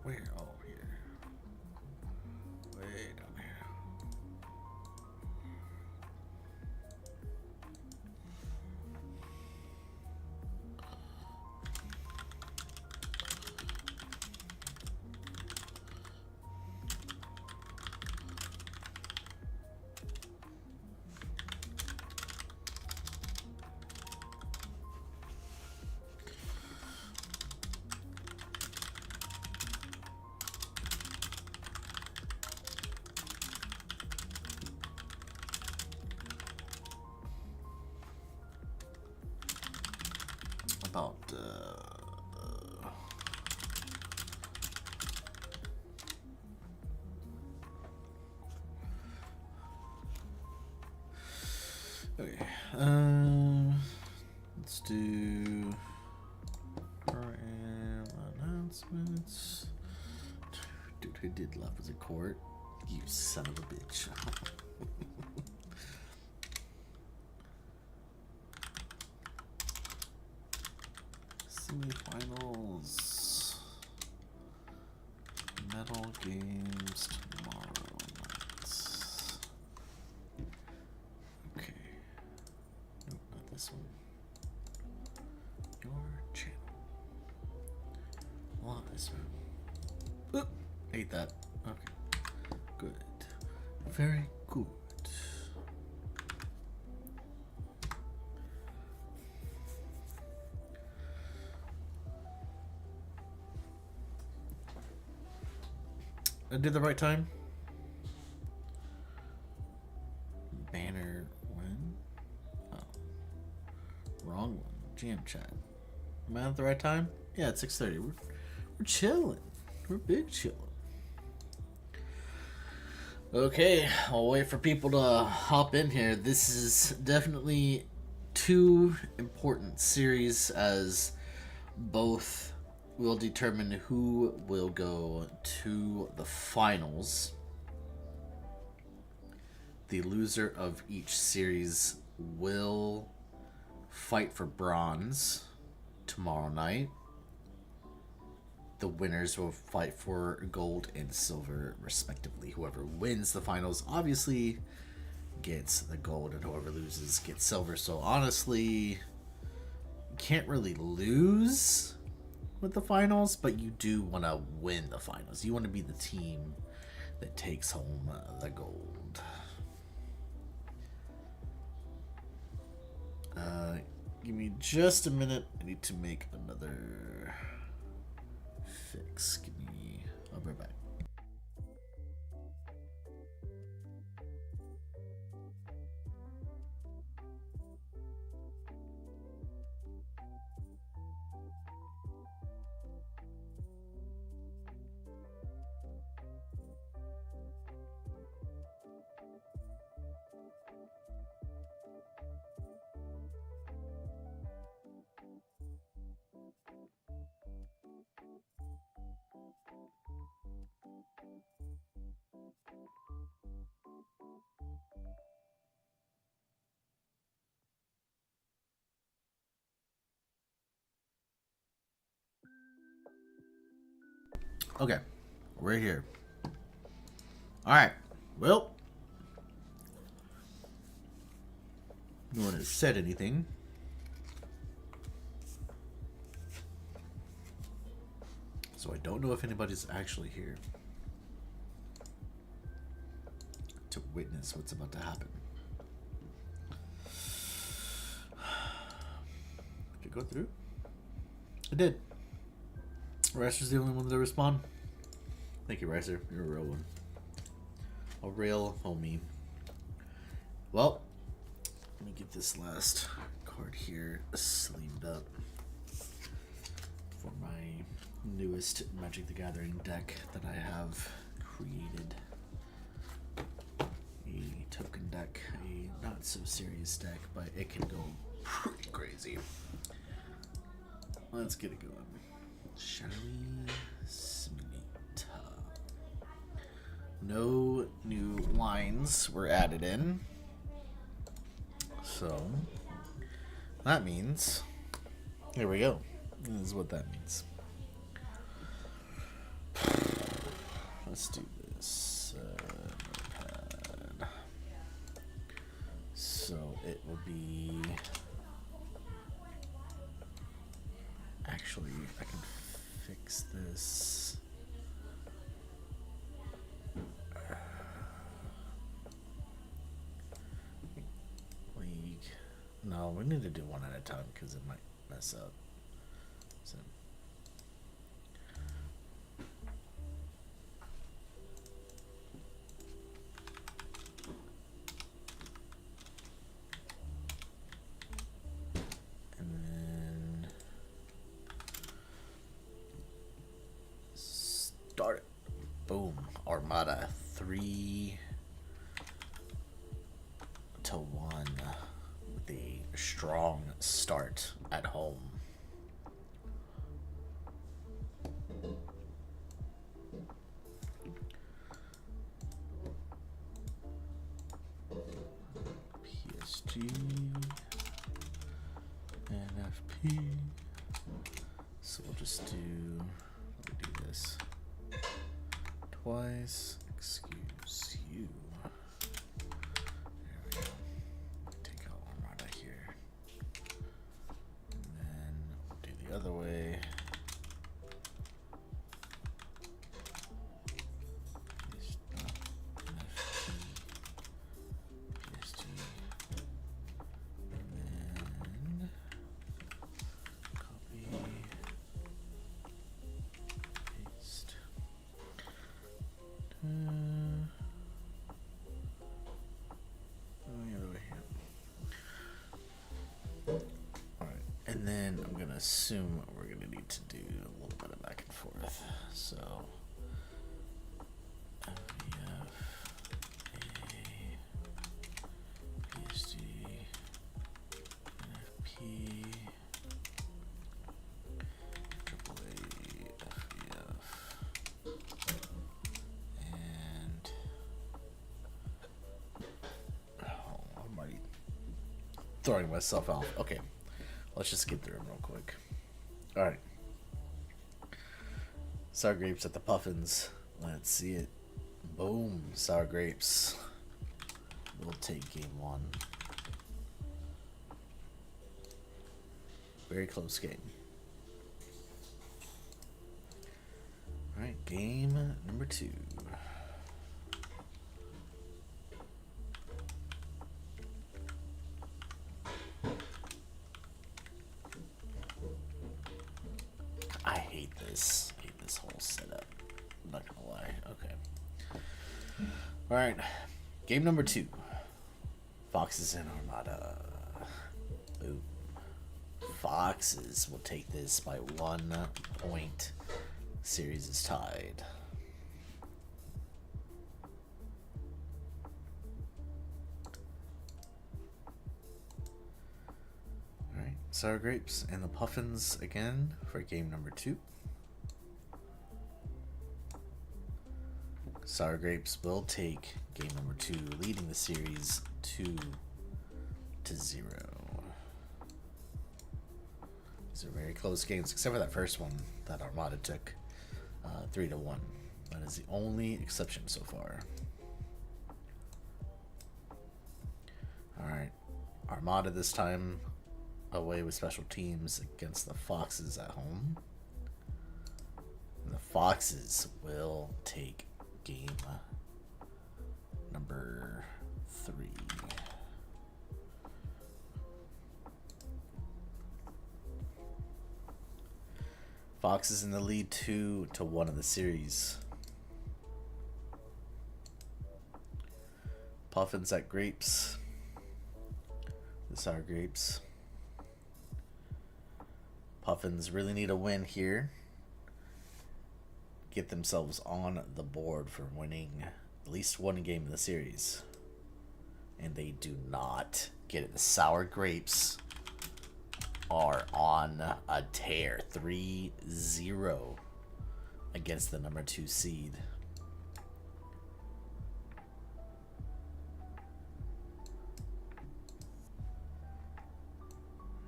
Where? Oh, here. Way down here. About okay. Let's do ProAm announcements. Dude, who did love was a court? You son of a bitch. SemiFinals. Metal games tomorrow night. Okay. Nope, not this one. Your channel. Well, this one. Oop, hate that. Okay. Good. Very good. I did the right time. Banner win. Oh, wrong one. Jam chat. Am I at the right time? Yeah, it's 6:30. We're chilling. We're big chilling. Okay, I'll wait for people to hop in here. This is definitely two important series, as both will determine who will go to the finals. The loser of each series will fight for bronze tomorrow night. The winners will fight for gold and silver, respectively. Whoever wins the finals obviously gets the gold, and whoever loses gets silver. So honestly, you can't really lose with the finals, but you do want to win the finals. You want to be the team that takes home the gold. Give me just a minute. I need to make another fix. I'll be right back. Okay, we're here. All right. Well, no one has said anything. So I don't know if anybody's actually here to witness what's about to happen. Did it go through? It did. Ricer's the only one to respond. Thank you, Ricer. You're a real one. A real homie. Well, let me get this last card here sleeved up for my newest Magic the Gathering deck that I have created. A token deck, a not so serious deck, but it can go Pretty crazy. Let's get it going. Shall we submit? No new lines were added in. So that means, here we go. This is what that means. Let's do this. Notepad. So it will be. Actually, I can fix this. League. No, we need to do one at a time because it might mess up. So. And then start it. Boom. Armada 3-1 with a strong start at home. PSG, NFP. So we'll just do this twice. Excuse you. There we go. Take out Armada here. And then we'll do the other way. And then I'm gonna assume we're gonna need to do a little bit of back and forth. So MVF, A, PSG, NFP, AAA, FVF, and I'm already throwing myself out. Okay. Let's just get through them real quick. Alright. Sour grapes at the Puffins. Let's see it. Boom. Sour grapes. We'll take game 1. Very close game. Alright, game number 2. I hate this whole setup. I'm not gonna lie. Okay. Alright. Game number 2. Foxes and Armada. Boom. Foxes will take this by 1 point. Series is tied. Alright. Sour grapes and the Puffins again for game number 2. Sour grapes will take game number 2, leading the series 2-0. These are very close games, except for that first one that Armada took 3-1. That is the only exception so far. Alright, Armada this time away with special teams against the Foxes at home. And the Foxes will take game number 3. Foxes in the lead 2-1 in the series. Puffins at grapes. The sour grapes. Puffins really need a win here. Get themselves on the board for winning at least one game in the series. And they do not get it. The sour grapes are on a tear. 3-0 against the number 2 seed.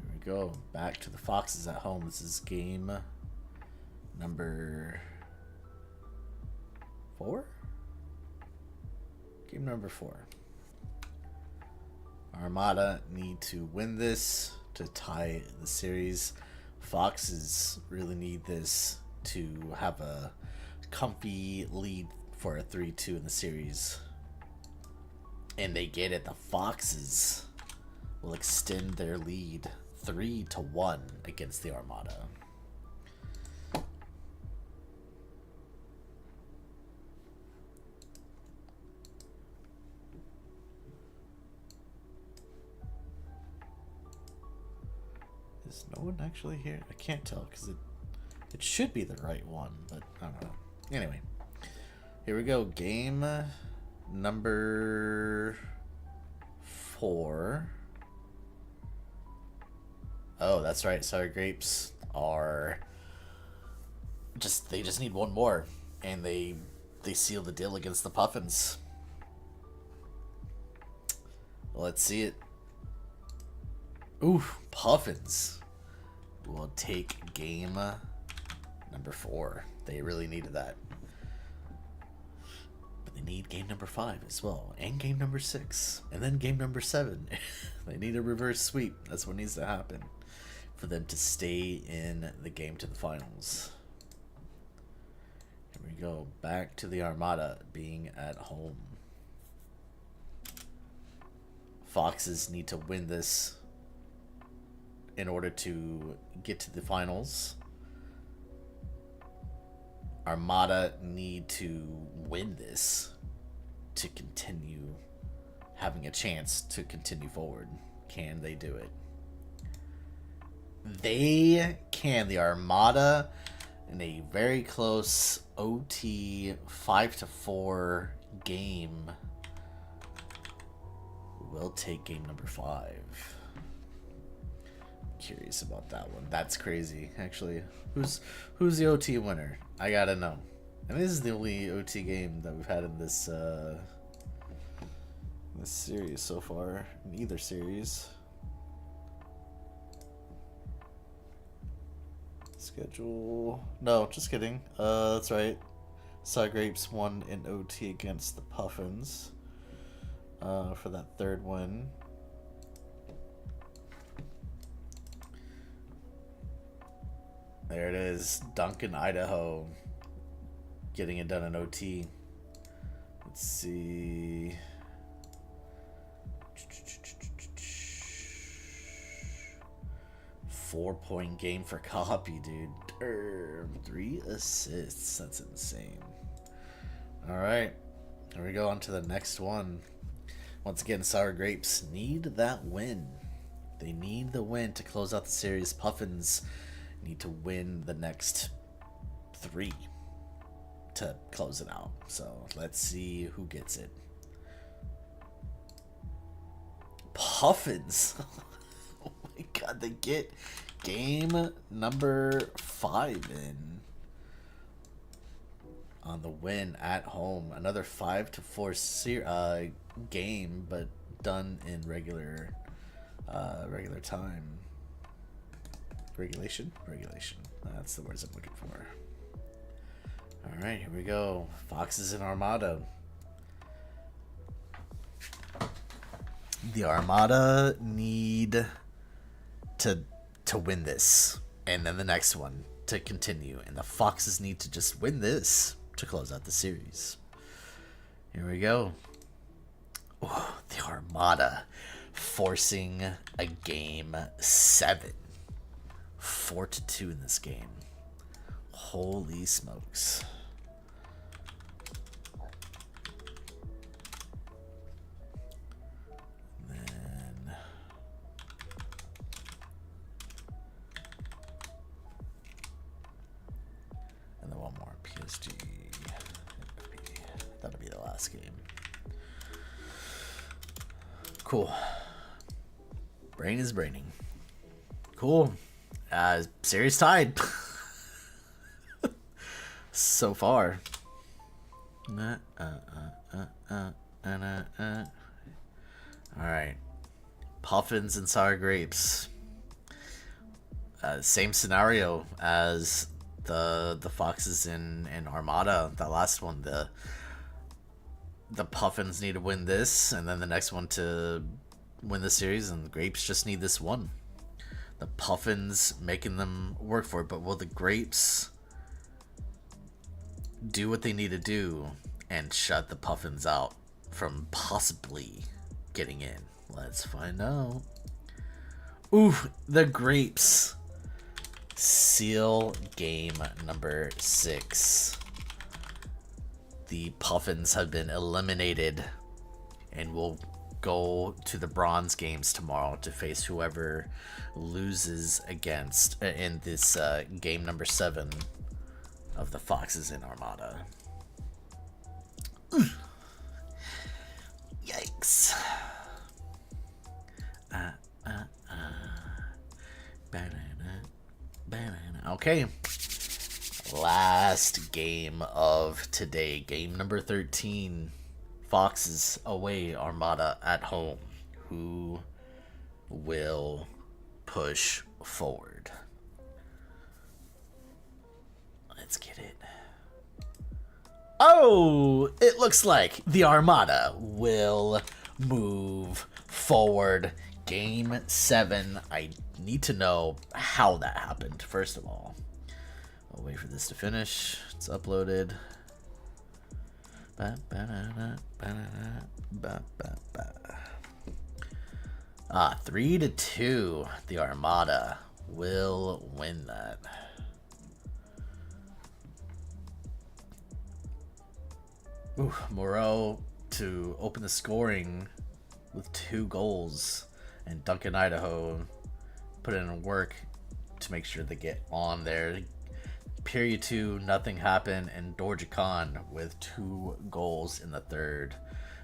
Here we go. Back to the Foxes at home. This is game number 4? Game number 4. Armada need to win this to tie the series. Foxes really need this to have a comfy lead for a 3-2 in the series. And they get it. The Foxes will extend their lead 3-1 against the Armada. Is no one actually here? I can't tell because it should be the right one, but I don't know. Anyway, here we go. Game number 4. Oh, that's right. Sour Grapes are they just need one more, and they seal the deal against the Puffins. Let's see it. Ooh, Puffins will take game number 4. They really needed that. But they need game number 5 as well, and game number 6, and then game number 7. They need a reverse sweep. That's what needs to happen for them to stay in the game to the finals. Here we go. Back to the Armada being at home. Foxes need to win this in order to get to the finals. Armada need to win this to continue having a chance to continue forward. Can they do it? They can. The Armada, in a very close OT 5-4 game, will take game number 5. Curious about that one. That's crazy, actually. Who's the OT winner? I gotta know. And this is the only OT game that we've had in this series so far. In either series. Schedule. No, just kidding. That's right. Sour Grapes won in OT against the Puffins for that 3rd win. There it is. Duncan, Idaho. Getting it done in OT. Let's see. 4-point game for Copy, dude. 3 assists. That's insane. Alright. Here we go on to the next one. Once again, Sour Grapes need that win. They need the win to close out the series. Puffins need to win the next 3 to close it out. So let's see who gets it. Puffins. Oh my god, they get game number 5 in on the win at home. Another 5-4 game, but done in regular time. Regulation. That's the words I'm looking for. All right, here we go. Foxes and Armada. The Armada need to win this, and then the next one to continue, and the Foxes need to just win this to close out the series. Here we go. Oh, the Armada forcing a game 7. 4-2 in this game. Holy smokes. And then one more. PSG. That'll be the last game. Cool. Brain is braining. Cool. Series tied. So far. Alright. Puffins and sour grapes. Same scenario as the foxes in Armada. That last one, the puffins need to win this, and then the next one to win the series, and the grapes just need this one. The puffins making them work for it, but will the grapes do what they need to do and shut the puffins out from possibly getting in? Let's find out. Ooh, the grapes seal game number 6. The puffins have been eliminated and will go to the bronze games tomorrow to face whoever loses against in this game number 7 of the foxes in Armada. Yikes. Okay. Last game of today. Game number 13. Foxes away, Armada at home. Who will push forward? Let's get it. Oh, it looks like the Armada will move forward. Game 7. I need to know how that happened, first of all. I'll wait for this to finish. It's uploaded. 3-2. The Armada will win that. Ooh, Moreau to open the scoring with 2 goals, and Duncan Idaho put in work to make sure they get on there. Period 2, nothing happened, and Dorja Khan with 2 goals in the third,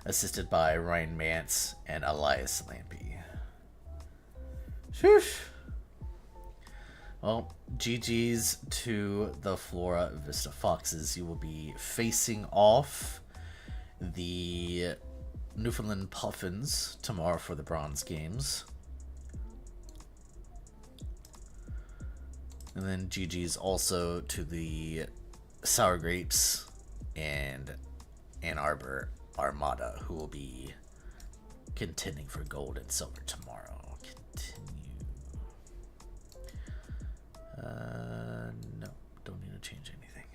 assisted by Ryan Mance and Elias Lampy. Sheesh. Well, GG's to the Flora Vista Foxes. You will be facing off the Newfoundland Puffins tomorrow for the bronze games. And then GG's also to the Sour Grapes and Ann Arbor Armada, who will be contending for gold and silver tomorrow. Continue. No, don't need to change anything.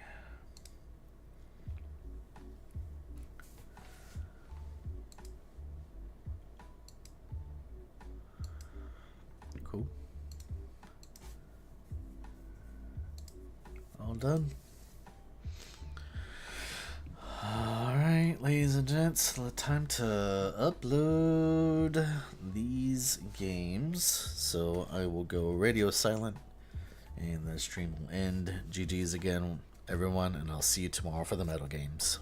Cool. All done. Alright, ladies and gents, time to upload these games. So I will go radio silent and the stream will end. GG's again, everyone, and I'll see you tomorrow for the medal games.